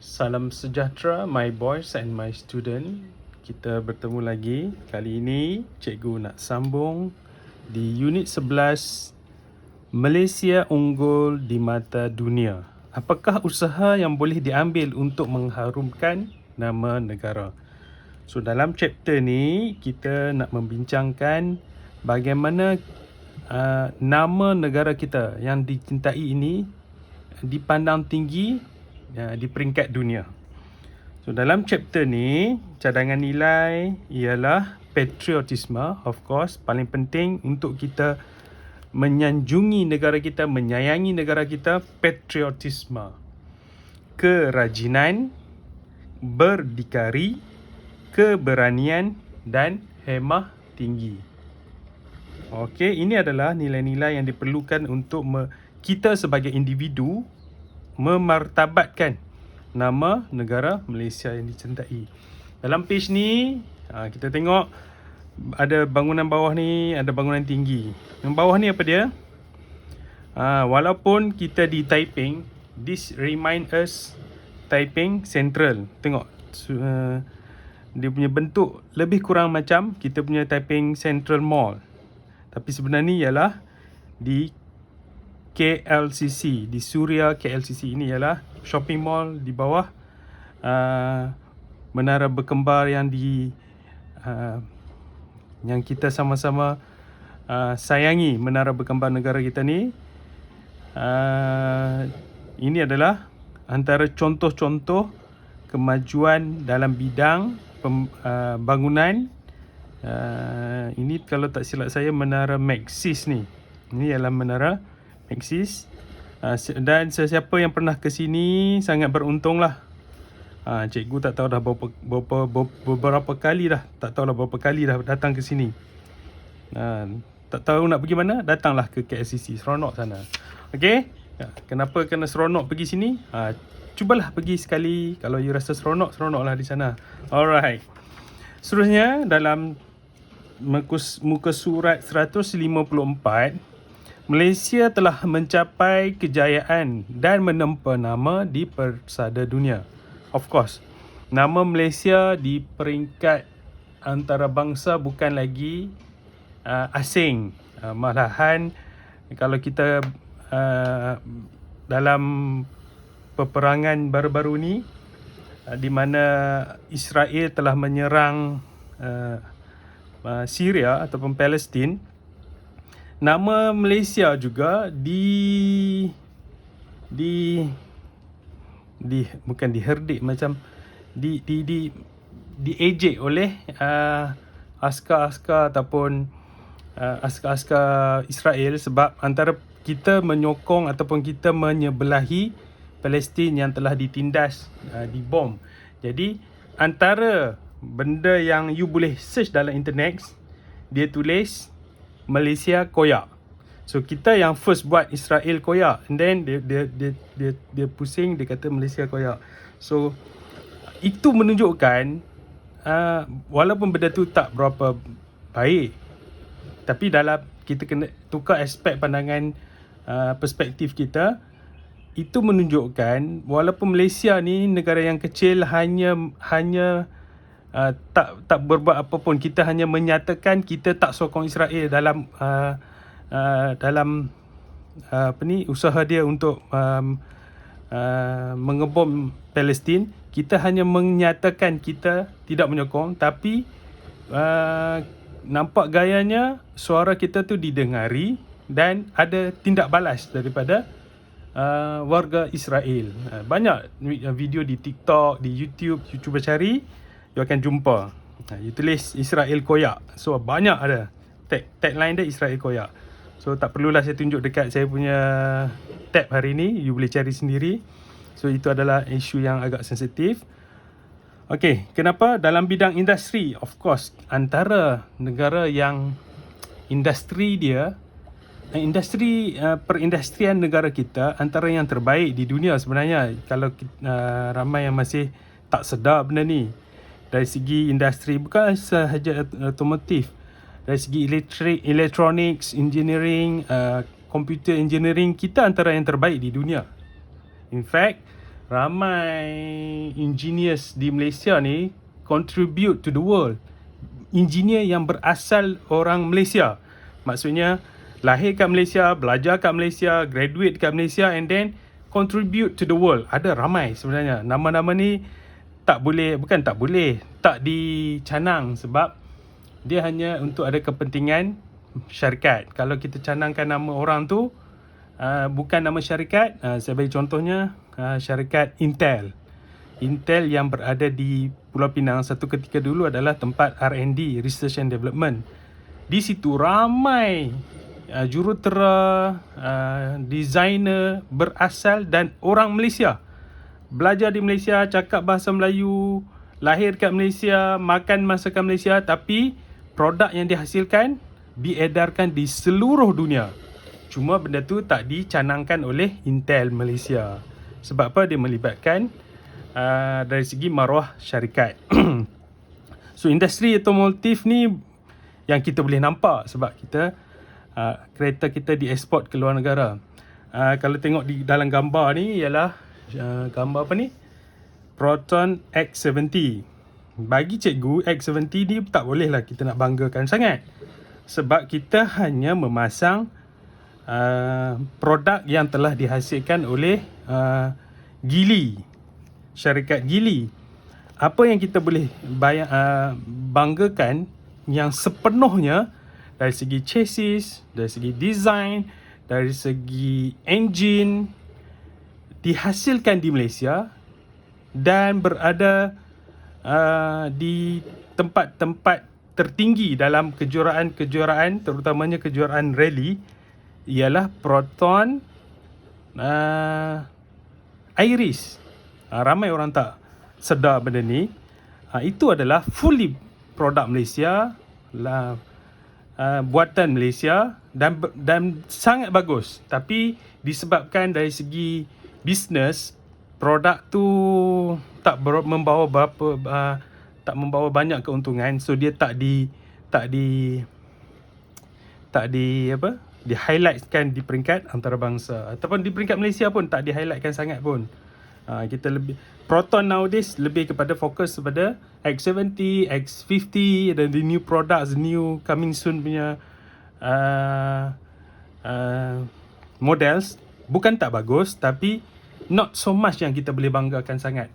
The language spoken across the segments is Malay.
Salam sejahtera my boys and my student. Kita bertemu lagi. Kali ini cikgu nak sambung di unit 11 Malaysia unggul di mata dunia. Apakah usaha yang boleh diambil untuk mengharumkan nama negara? So dalam chapter ni kita nak membincangkan bagaimana nama negara kita yang dicintai ini dipandang tinggi di peringkat dunia. So dalam chapter ni cadangan nilai ialah patriotisme, of course paling penting untuk kita menyanjungi negara kita, menyayangi negara kita, patriotisme. Kerajinan, berdikari, keberanian dan hemah tinggi. Okey, ini adalah nilai-nilai yang diperlukan untuk kita sebagai individu memartabatkan nama negara Malaysia yang dicintai. Dalam page ni kita tengok ada bangunan bawah ni, ada bangunan tinggi. Yang bawah ni apa dia? Walaupun kita di Taiping, this remind us Taiping Central. Tengok dia punya bentuk lebih kurang macam kita punya Taiping Central Mall. Tapi sebenarnya ialah di KLCC, di Suria KLCC. Ini ialah shopping mall di bawah menara berkembar yang yang kita sama-sama sayangi, menara berkembar negara kita ni. Ini adalah antara contoh-contoh kemajuan dalam bidang bangunan. Ini kalau tak silap saya menara Maxis ni. Ini ialah menara Maxis. Dan sesiapa yang pernah ke sini sangat beruntunglah. Cikgu tak tahu dah beberapa kali dah, tak tahulah berapa kali dah datang ke sini. Tak tahu nak pergi mana, datanglah ke KLCC, seronok sana. Okey? Kenapa kena seronok pergi sini? Cubalah pergi sekali. Kalau you rasa seronok, seronoklah di sana. Alright. Seterusnya dalam muka surat 154, Malaysia telah mencapai kejayaan dan menempa nama di persada dunia. Of course, nama Malaysia di peringkat antarabangsa bukan lagi asing. Malahan kalau kita dalam peperangan baru-baru ni, di mana Israel telah menyerang Syria ataupun Palestin, nama Malaysia juga bukan diherdik, macam diejek oleh askar-askar ataupun askar-askar Israel, sebab antara kita menyokong ataupun kita menyebelahi Palestin yang telah ditindas, dibom. Jadi antara benda yang you boleh search dalam internet, dia tulis Malaysia koyak. So kita yang first buat Israel koyak, and then dia pusing, dia kata Malaysia koyak. So itu menunjukkan walaupun benda tu tak berapa baik, tapi dalam kita kena tukar aspek pandangan, perspektif kita. Itu menunjukkan walaupun Malaysia ni negara yang kecil, hanya tak berbuat apa pun, kita hanya menyatakan kita tak sokong Israel dalam usaha dia untuk mengebom Palestin. Kita hanya menyatakan kita tidak menyokong, tapi nampak gayanya suara kita tu didengari dan ada tindak balas daripada warga Israel. Banyak video di TikTok, di YouTube, you cuba cari, you akan jumpa. You tulis Israel koyak. So banyak ada tagline dia Israel koyak. So tak perlulah saya tunjuk dekat saya punya tab hari ni, you boleh cari sendiri. So itu adalah isu yang agak sensitif. Okey, kenapa? Dalam bidang industri, of course, antara negara yang industri perindustrian negara kita antara yang terbaik di dunia sebenarnya. Kalau ramai yang masih tak sedar benda ni. Dari segi industri, bukan sahaja otomotif, dari segi electronics, engineering, computer engineering, kita antara yang terbaik di dunia. In fact, ramai engineers di Malaysia ni contribute to the world. Engineer yang berasal orang Malaysia. Maksudnya lahir kat Malaysia, belajar kat Malaysia, graduate kat Malaysia and then contribute to the world. Ada ramai sebenarnya. Nama-nama ni tak dicanang sebab dia hanya untuk ada kepentingan syarikat. Kalau kita canangkan nama orang tu bukan nama syarikat, saya bagi contohnya syarikat Intel. Intel yang berada di Pulau Pinang satu ketika dulu adalah tempat R&D, Research and Development. Di situ ramai jurutera, designer berasal dan orang Malaysia. Belajar di Malaysia, cakap bahasa Melayu, lahir kat Malaysia, makan masakan Malaysia, tapi produk yang dihasilkan diedarkan di seluruh dunia. Cuma benda tu tak dicanangkan oleh Intel Malaysia. Sebab apa? Dia melibatkan dari segi maruah syarikat. So industri otomotif ni yang kita boleh nampak sebab kita kereta kita dieksport ke luar negara. Kalau tengok di dalam gambar ni ialah gambar apa ni? Proton X70. Bagi cikgu, X70 ni tak bolehlah kita nak banggakan sangat. Sebab kita hanya memasang produk yang telah dihasilkan oleh Geely, syarikat Geely. Apa yang kita boleh banggakan yang sepenuhnya dari segi chassis, dari segi design, dari segi engine dihasilkan di Malaysia dan berada di tempat-tempat tertinggi dalam kejuaraan terutamanya kejuaraan rally ialah Proton Iris. Ramai orang tak sedar benda ni. Itu adalah fully produk Malaysia, buatan Malaysia dan sangat bagus. Tapi disebabkan dari segi bisnes produk tu tak membawa banyak keuntungan, so dia tak di highlightkan di peringkat antarabangsa ataupun di peringkat Malaysia pun tak di highlightkan sangat pun. Kita lebih Proton nowadays lebih kepada fokus kepada X70, X50 dan the new products, new coming soon punya models. Bukan tak bagus, tapi not so much yang kita boleh banggakan sangat.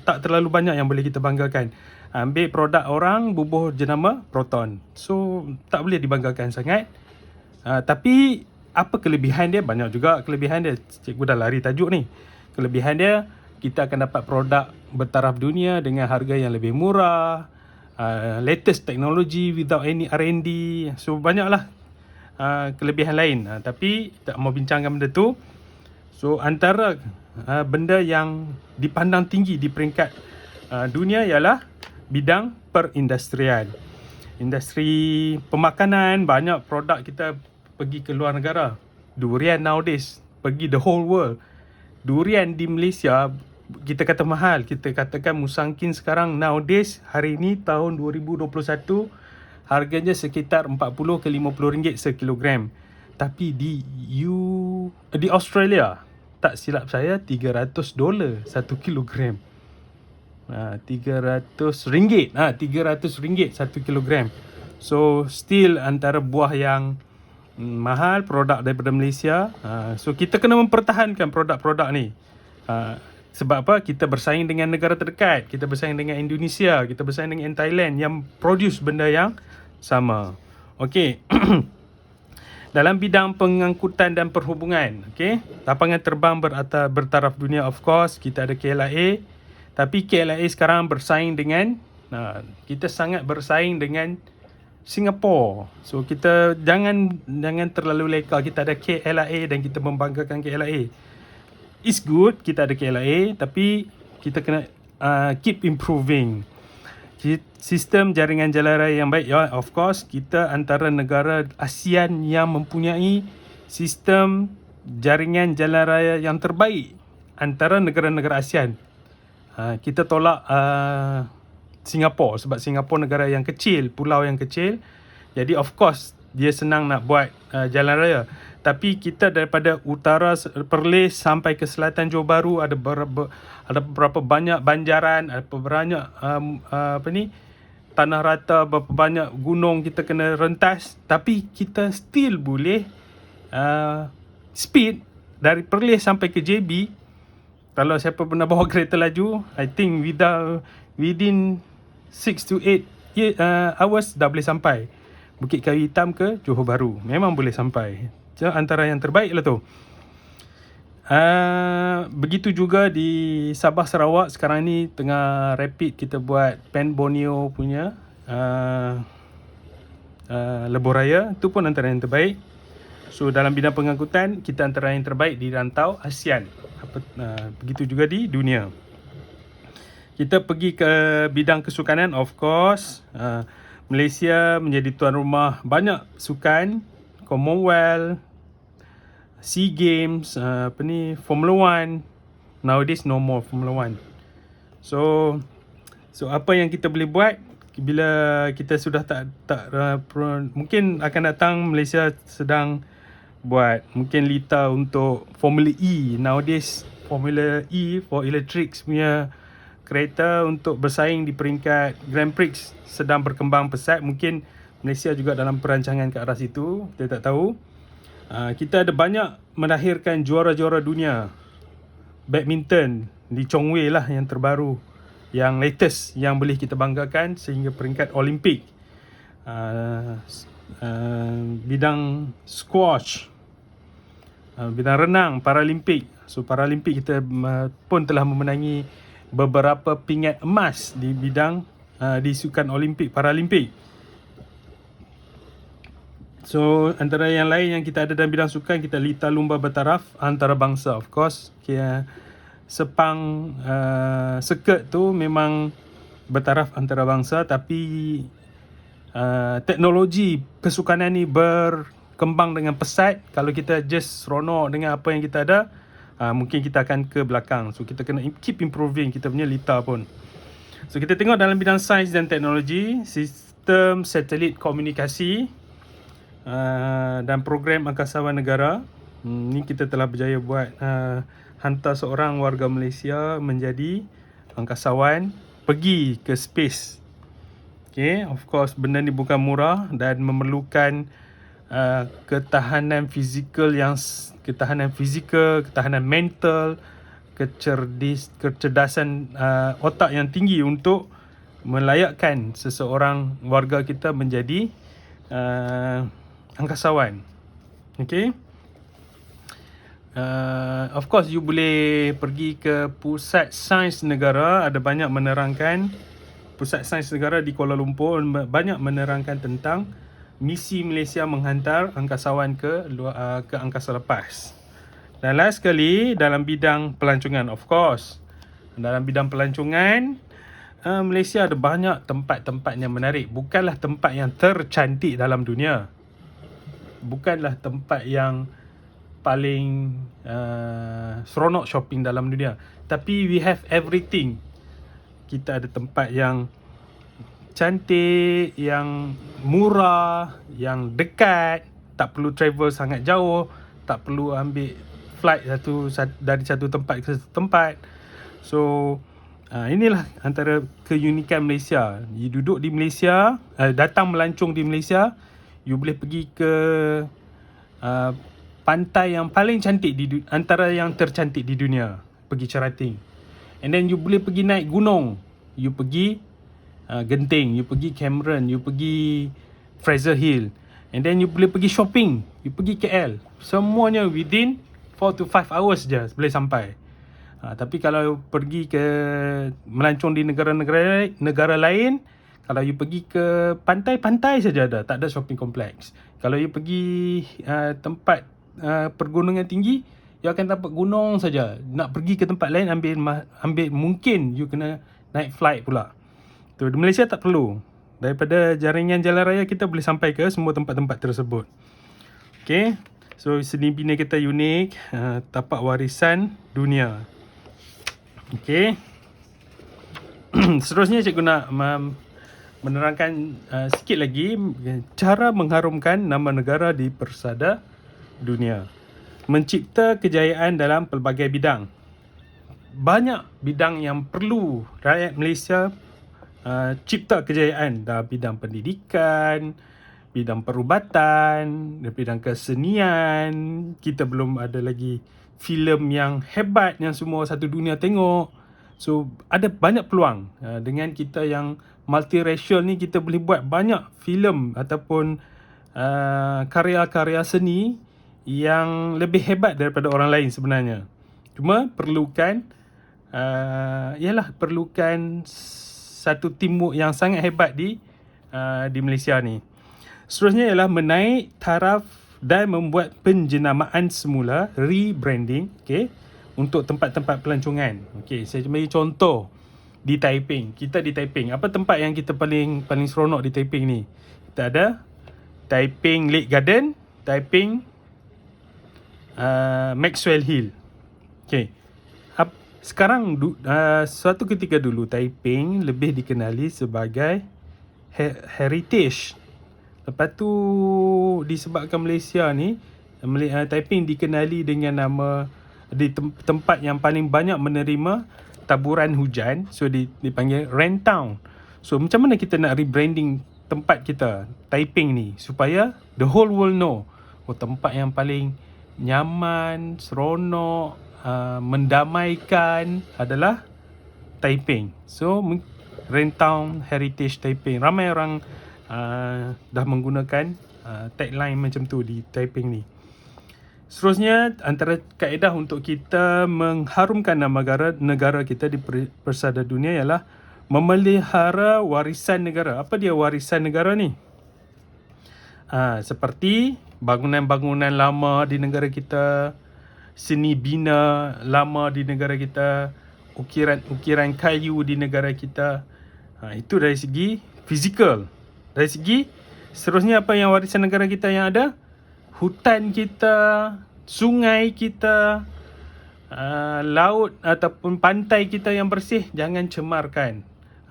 Tak terlalu banyak yang boleh kita banggakan. Ambil produk orang, bubuh jenama Proton. So tak boleh dibanggakan sangat. Tapi apa kelebihan dia? Banyak juga kelebihan dia. Cikgu dah lari tajuk ni. Kelebihan dia, kita akan dapat produk bertaraf dunia dengan harga yang lebih murah, latest technology without any R&D. So banyaklah kelebihan lain. Tapi tak mau bincangkan benda tu. So antara benda yang dipandang tinggi di peringkat dunia ialah bidang perindustrian. Industri pemakanan, banyak produk kita pergi ke luar negara. Durian nowadays pergi the whole world. Durian di Malaysia kita kata mahal. Kita katakan Musangkin sekarang nowadays hari ni tahun 2021 harganya sekitar 40 ke 50 ringgit sekilogram. Tapi di Australia, tak silap saya, $300 satu kilogram. 300 ringgit. 300 ringgit satu kilogram. So still antara buah yang mahal, produk daripada Malaysia. So kita kena mempertahankan produk-produk ni. Sebab apa? Kita bersaing dengan negara terdekat. Kita bersaing dengan Indonesia. Kita bersaing dengan Thailand yang produce benda yang sama. Okey. Dalam bidang pengangkutan dan perhubungan, okey, lapangan terbang bertaraf dunia, of course kita ada KLIA. Tapi KLIA sekarang bersaing dengan kita sangat bersaing dengan Singapore. So kita jangan terlalu leka. Kita ada KLIA dan kita membanggakan KLIA. It's good kita ada KLIA, tapi kita kena keep improving. Sistem jaringan jalan raya yang baik, ya, of course kita antara negara ASEAN yang mempunyai sistem jaringan jalan raya yang terbaik antara negara-negara ASEAN. Kita tolak Singapura sebab Singapura negara yang kecil, pulau yang kecil. Jadi of course dia senang nak buat jalan raya. Tapi kita daripada utara Perlis sampai ke selatan Johor Bahru ada berapa banyak banjaran, ada banyak tanah rata, berapa banyak gunung kita kena rentas, tapi kita still boleh speed dari Perlis sampai ke JB. Kalau siapa pernah bawa kereta laju, I think within 6 to 8 hours dah boleh sampai Bukit Kayu Hitam ke Johor Bahru. Memang boleh sampai. So, antara yang terbaik lah tu. Begitu juga di Sabah Sarawak. Sekarang ni tengah rapid kita buat Pen Borneo punya lebuh raya. Itu pun antara yang terbaik. So dalam bidang pengangkutan, kita antara yang terbaik di rantau ASEAN. Begitu juga di dunia. Kita pergi ke bidang kesukanan, of course. Malaysia menjadi tuan rumah banyak sukan, Commonwealth, SEA Games, Formula 1. Nowadays no more Formula 1. So apa yang kita boleh buat bila kita sudah mungkin akan datang Malaysia sedang buat mungkin lita untuk Formula E. Nowadays Formula E for electrics punya kereta untuk bersaing di peringkat Grand Prix sedang berkembang pesat. Mungkin Malaysia juga dalam perancangan ke arah situ, kita tak tahu. Kita ada banyak melahirkan juara-juara dunia. Badminton di Chong Wei lah yang terbaru, yang latest, yang boleh kita banggakan sehingga peringkat Olimpik. Bidang squash, bidang renang, Paralimpik. So Paralimpik kita pun telah memenangi beberapa pingat emas di bidang di sukan Olimpik, Paralimpik. So antara yang lain yang kita ada dalam bidang sukan, kita lita lumba bertaraf antarabangsa, of course. Sepang circuit tu memang bertaraf antarabangsa, tapi teknologi kesukanan ni berkembang dengan pesat. Kalau kita just seronok dengan apa yang kita ada, mungkin kita akan ke belakang. So kita kena keep improving kita punya lita pun. So kita tengok dalam bidang sains dan teknologi, sistem satelit komunikasi dan program angkasawan negara. Ni kita telah berjaya buat hantar seorang warga Malaysia menjadi angkasawan, pergi ke space. Okay, of course benda ni bukan murah dan memerlukan ketahanan fizikal, ketahanan mental, kecerdasan otak yang tinggi untuk melayakkan seseorang warga kita menjadi angkasawan. Okay. Of course you boleh pergi ke Pusat Sains Negara. Ada banyak menerangkan, Pusat Sains Negara di Kuala Lumpur banyak menerangkan tentang misi Malaysia menghantar angkasawan ke angkasa lepas. Dan last sekali dalam bidang pelancongan, of course. Dalam bidang pelancongan, Malaysia ada banyak tempat-tempat yang menarik. Bukanlah tempat yang tercantik dalam dunia, bukanlah tempat yang paling seronok shopping dalam dunia, tapi we have everything. Kita ada tempat yang cantik, yang murah, yang dekat, tak perlu travel sangat jauh, tak perlu ambil flight dari satu tempat ke satu tempat. So inilah antara keunikan Malaysia. You duduk di Malaysia, datang melancong di Malaysia, you boleh pergi ke pantai yang paling cantik antara yang tercantik di dunia, pergi Cerating. And then you boleh pergi naik gunung, you pergi Genting, you pergi Cameron, you pergi Fraser Hill. And then you boleh pergi shopping, you pergi KL. Semuanya within 4 to 5 hours je boleh sampai. Tapi kalau pergi ke melancong di negara lain, kalau you pergi ke pantai saja ada, tak ada shopping complex. Kalau you pergi tempat pergunungan tinggi, you akan dapat gunung saja. Nak pergi ke tempat lain ambil mungkin you kena naik flight pula. Tu di Malaysia tak perlu. Daripada jaringan jalan raya kita boleh sampai ke semua tempat-tempat tersebut. Okay, so seni bina kita unik, tapak warisan dunia. Okay. Seterusnya cikgu nak menerangkan sikit lagi cara mengharumkan nama negara di Persada dunia. Mencipta kejayaan dalam pelbagai bidang. Banyak bidang yang perlu rakyat Malaysia cipta kejayaan dalam bidang pendidikan, bidang perubatan, bidang kesenian. Kita belum ada lagi filem yang hebat yang semua satu dunia tengok. So ada banyak peluang. Dengan kita yang multiracial ni, kita boleh buat banyak filem ataupun karya-karya seni yang lebih hebat daripada orang lain sebenarnya. Cuma perlukan perlukan satu teamwork yang sangat hebat di Malaysia ni. Seterusnya ialah menaik taraf dan membuat penjenamaan semula, rebranding, okey, untuk tempat-tempat pelancongan. Okey, saya bagi contoh di Taiping. Kita di Taiping, apa tempat yang kita paling seronok di Taiping ni? Kita ada Taiping Lake Garden, Taiping Maxwell Hill. Okey. Sekarang suatu ketika dulu Taiping lebih dikenali sebagai heritage. Lepas tu disebabkan Malaysia ni, Taiping dikenali dengan nama di tempat yang paling banyak menerima taburan hujan, so dipanggil Rain Town. So macam mana kita nak rebranding tempat kita Taiping ni supaya the whole world know, tempat yang paling nyaman, seronok, mendamaikan adalah Taiping. So Rain Town Heritage Taiping. Ramai orang dah menggunakan tagline macam tu di Taiping ni. Seterusnya, antara kaedah untuk kita mengharumkan nama negara kita di persada dunia ialah memelihara warisan negara. Apa dia warisan negara ni? Seperti bangunan-bangunan lama di negara kita, seni bina lama di negara kita, ukiran kayu di negara kita. Itu dari segi fizikal. Dari segi seterusnya, apa yang warisan negara kita yang ada? Hutan kita, sungai kita, laut ataupun pantai kita yang bersih, jangan cemarkan.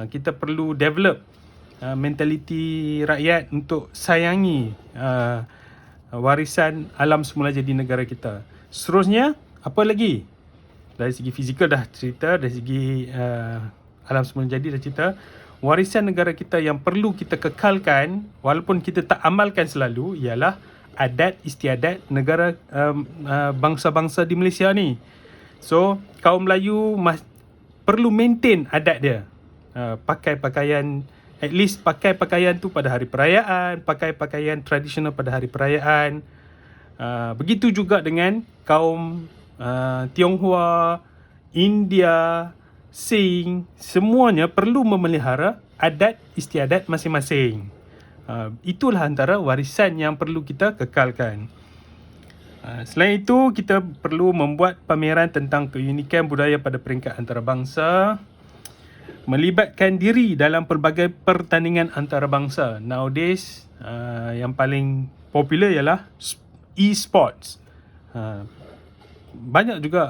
Kita perlu develop mentaliti rakyat untuk sayangi warisan alam semula jadi negara kita. Seterusnya, apa lagi? Dari segi fizikal dah cerita, dari segi alam semula jadi dah cerita. Warisan negara kita yang perlu kita kekalkan walaupun kita tak amalkan selalu ialah adat istiadat negara bangsa-bangsa di Malaysia ni. So kaum Melayu perlu maintain adat dia. Pakai pakaian, at least pakai pakaian tu pada hari perayaan, pakai pakaian tradisional pada hari perayaan. Begitu juga dengan kaum Tionghoa, India, Sing, semuanya perlu memelihara adat istiadat masing-masing. Itulah antara warisan yang perlu kita kekalkan. Selain itu, kita perlu membuat pameran tentang keunikan budaya pada peringkat antarabangsa, melibatkan diri dalam pelbagai pertandingan antarabangsa. Nowadays, yang paling popular ialah e-sports. Banyak juga,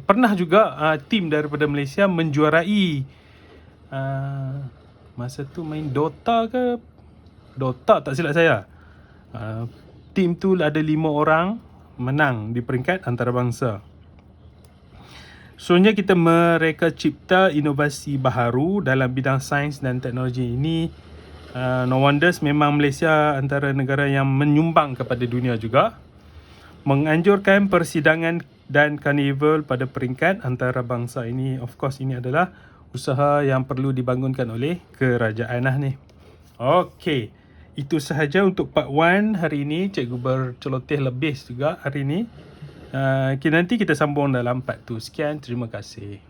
pernah juga tim daripada Malaysia menjuarai, masa tu main Dota ke? Dota tak silap saya. Tim tu ada 5 orang menang di peringkat antarabangsa. Seterusnya, kita mereka cipta inovasi baharu dalam bidang sains dan teknologi ini. No wonders, memang Malaysia antara negara yang menyumbang kepada dunia juga. Menganjurkan persidangan dan karnival pada peringkat antarabangsa ini. Of course, ini adalah usaha yang perlu dibangunkan oleh kerajaan lah ni. Okey, itu sahaja untuk part 1 hari ini. Cikgu berceloteh lebih juga hari ini. Nanti kita sambung dalam part 2. Sekian, terima kasih.